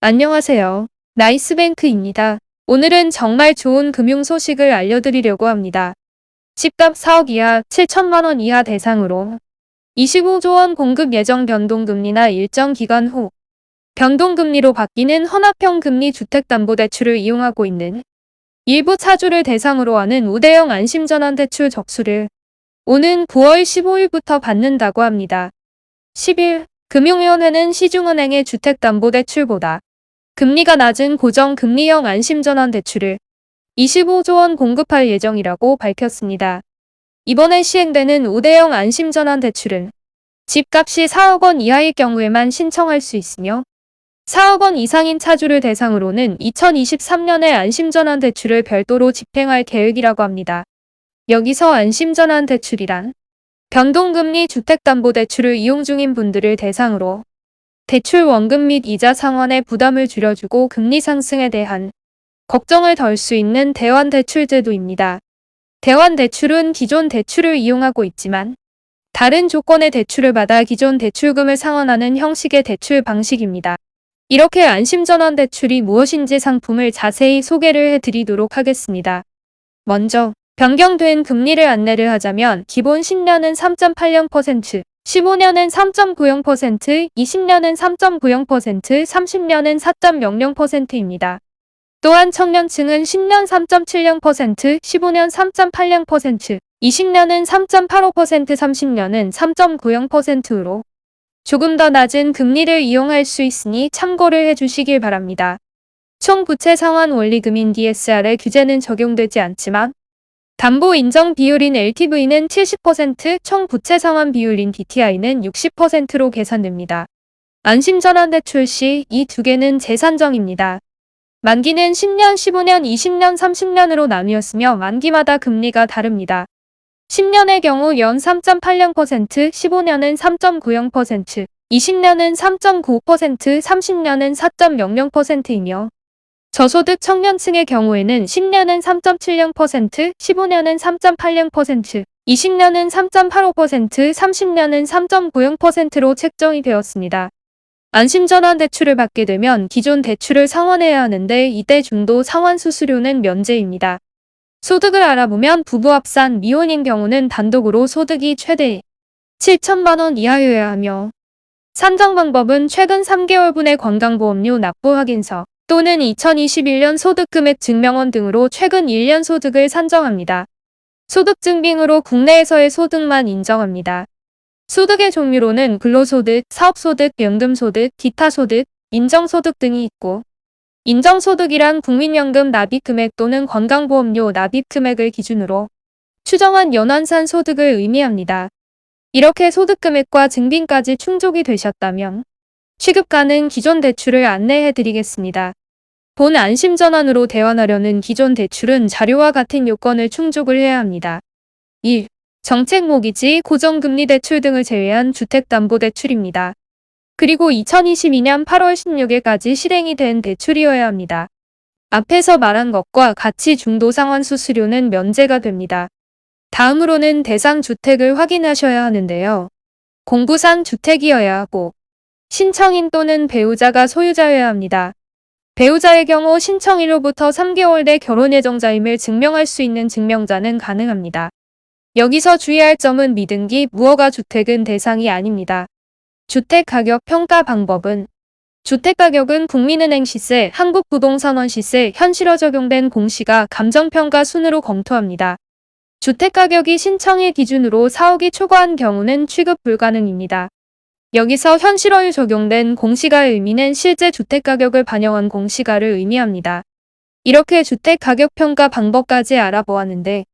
안녕하세요. 나이스뱅크입니다. 오늘은 정말 좋은 금융 소식을 알려드리려고 합니다. 집값 4억 이하, 7천만 원 이하 대상으로 25조 원 공급 예정 변동금리나 일정 기간 후 변동금리로 바뀌는 헌합형 금리 주택담보대출을 이용하고 있는 일부 차주를 대상으로 하는 우대형 안심전환대출 접수를 오는 9월 15일부터 받는다고 합니다. 10일 금융위원회는 시중은행의 주택담보대출보다 금리가 낮은 고정금리형 안심전환대출을 25조 원 공급할 예정이라고 밝혔습니다. 이번에 시행되는 우대형 안심전환대출은 집값이 4억 원 이하일 경우에만 신청할 수 있으며 4억 원 이상인 차주를 대상으로는 2023년에 안심전환대출을 별도로 집행할 계획이라고 합니다. 여기서 안심전환대출이란 변동금리 주택담보대출을 이용 중인 분들을 대상으로 대출 원금 및 이자 상환의 부담을 줄여주고 금리 상승에 대한 걱정을 덜 수 있는 대환대출 제도입니다. 대환대출은 기존 대출을 이용하고 있지만 다른 조건의 대출을 받아 기존 대출금을 상환하는 형식의 대출 방식입니다. 이렇게 안심전환대출이 무엇인지 상품을 자세히 소개를 해드리도록 하겠습니다. 먼저 변경된 금리를 안내를 하자면 기본 10년은 3.80%, 15년은 3.90%, 20년은 3.90%, 30년은 4.00%입니다. 또한 청년층은 10년 3.70%, 15년 3.80%, 20년은 3.85%, 30년은 3.90%로 조금 더 낮은 금리를 이용할 수 있으니 참고를 해주시길 바랍니다. 총 부채 상환 원리금인 DSR의 규제는 적용되지 않지만 담보 인정 비율인 LTV는 70%, 총 부채 상환 비율인 DTI는 60%로 계산됩니다. 안심전환대출 시 이 두 개는 재산정입니다. 만기는 10년, 15년, 20년, 30년으로 나뉘었으며 만기마다 금리가 다릅니다. 10년의 경우 연 3.80%, 15년은 3.90%, 20년은 3.95%, 30년은 4.00%이며 저소득 청년층의 경우에는 10년은 3.70%, 15년은 3.80%, 20년은 3.85%, 30년은 3.90%로 책정이 되었습니다. 안심전환대출을 받게 되면 기존 대출을 상환해야 하는데 이때 중도 상환 수수료는 면제입니다. 소득을 알아보면 부부 합산, 미혼인 경우는 단독으로 소득이 최대 7천만 원 이하여야 하며 산정 방법은 최근 3개월분의 건강보험료 납부 확인서 또는 2021년 소득금액 증명원 등으로 최근 1년 소득을 산정합니다. 소득증빙으로 국내에서의 소득만 인정합니다. 소득의 종류로는 근로소득, 사업소득, 연금소득, 기타소득, 인정소득 등이 있고 인정소득이란 국민연금 납입금액 또는 건강보험료 납입금액을 기준으로 추정한 연환산 소득을 의미합니다. 이렇게 소득금액과 증빙까지 충족이 되셨다면 취급 가능 기존 대출을 안내해드리겠습니다. 본 안심전환으로 대환하려는 기존 대출은 자료와 같은 요건을 충족을 해야 합니다. 1. 정책 모기지, 고정금리 대출 등을 제외한 주택담보대출입니다. 그리고 2022년 8월 16일까지 실행이 된 대출이어야 합니다. 앞에서 말한 것과 같이 중도상환 수수료는 면제가 됩니다. 다음으로는 대상 주택을 확인하셔야 하는데요. 공부상 주택이어야 하고 신청인 또는 배우자가 소유자여야 합니다. 배우자의 경우 신청일로부터 3개월 내 결혼 예정자임을 증명할 수 있는 증명자는 가능합니다. 여기서 주의할 점은 미등기, 무허가 주택은 대상이 아닙니다. 주택가격 평가 방법은 주택가격은 국민은행 시세, 한국부동산원 시세, 현실화 적용된 공시가 감정평가 순으로 검토합니다. 주택가격이 신청일 기준으로 4억이 초과한 경우는 취급 불가능입니다. 여기서 현실화율 적용된 공시가의 의미는 실제 주택가격을 반영한 공시가를 의미합니다. 이렇게 주택가격 평가 방법까지 알아보았는데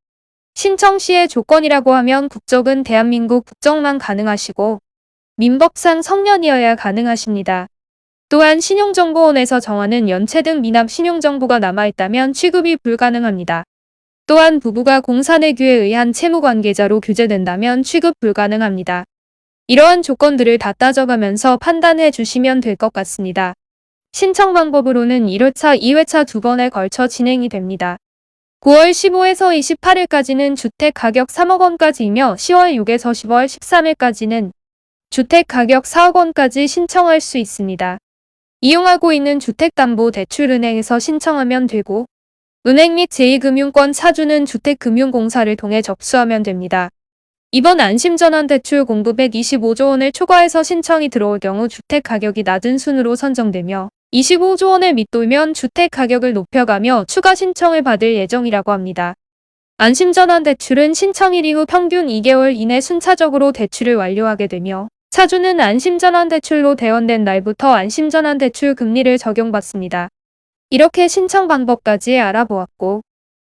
신청 시의 조건이라고 하면 국적은 대한민국 국적만 가능하시고 민법상 성년이어야 가능하십니다. 또한 신용정보원에서 정하는 연체 등 미납 신용정보가 남아있다면 취급이 불가능합니다. 또한 부부가 공사내규에 의한 채무관계자로 규제된다면 취급 불가능합니다. 이러한 조건들을 다 따져가면서 판단해 주시면 될 것 같습니다. 신청 방법으로는 1회차, 2회차 2번에 걸쳐 진행이 됩니다. 9월 15일에서 28일까지는 주택 가격 3억 원까지이며 10월 6일에서 10월 13일까지는 주택 가격 4억 원까지 신청할 수 있습니다. 이용하고 있는 주택담보대출은행에서 신청하면 되고 은행 및 제2금융권 차주는 주택금융공사를 통해 접수하면 됩니다. 이번 안심전환대출 공급 125조 원을 초과해서 신청이 들어올 경우 주택가격이 낮은 순으로 선정되며 25조 원을 밑돌면 주택가격을 높여가며 추가 신청을 받을 예정이라고 합니다. 안심전환대출은 신청일 이후 평균 2개월 이내 순차적으로 대출을 완료하게 되며 차주는 안심전환대출로 대원된 날부터 안심전환대출 금리를 적용받습니다. 이렇게 신청 방법까지 알아보았고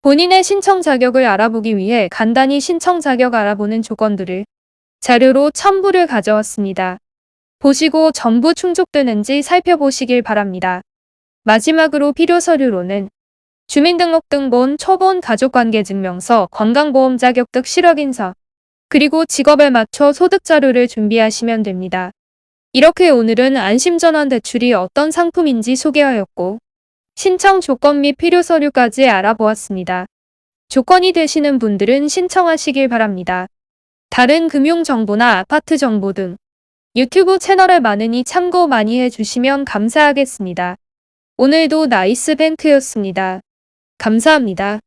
본인의 신청 자격을 알아보기 위해 간단히 신청 자격 알아보는 조건들을 자료로 첨부를 가져왔습니다. 보시고 전부 충족되는지 살펴보시길 바랍니다. 마지막으로 필요 서류로는 주민등록등본, 초본 가족관계증명서, 건강보험 자격증 실력인서, 그리고 직업에 맞춰 소득자료를 준비하시면 됩니다. 이렇게 오늘은 안심전환대출이 어떤 상품인지 소개하였고 신청 조건 및 필요 서류까지 알아보았습니다. 조건이 되시는 분들은 신청하시길 바랍니다. 다른 금융정보나 아파트 정보 등 유튜브 채널에 많으니 참고 많이 해주시면 감사하겠습니다. 오늘도 나이스뱅크였습니다. 감사합니다.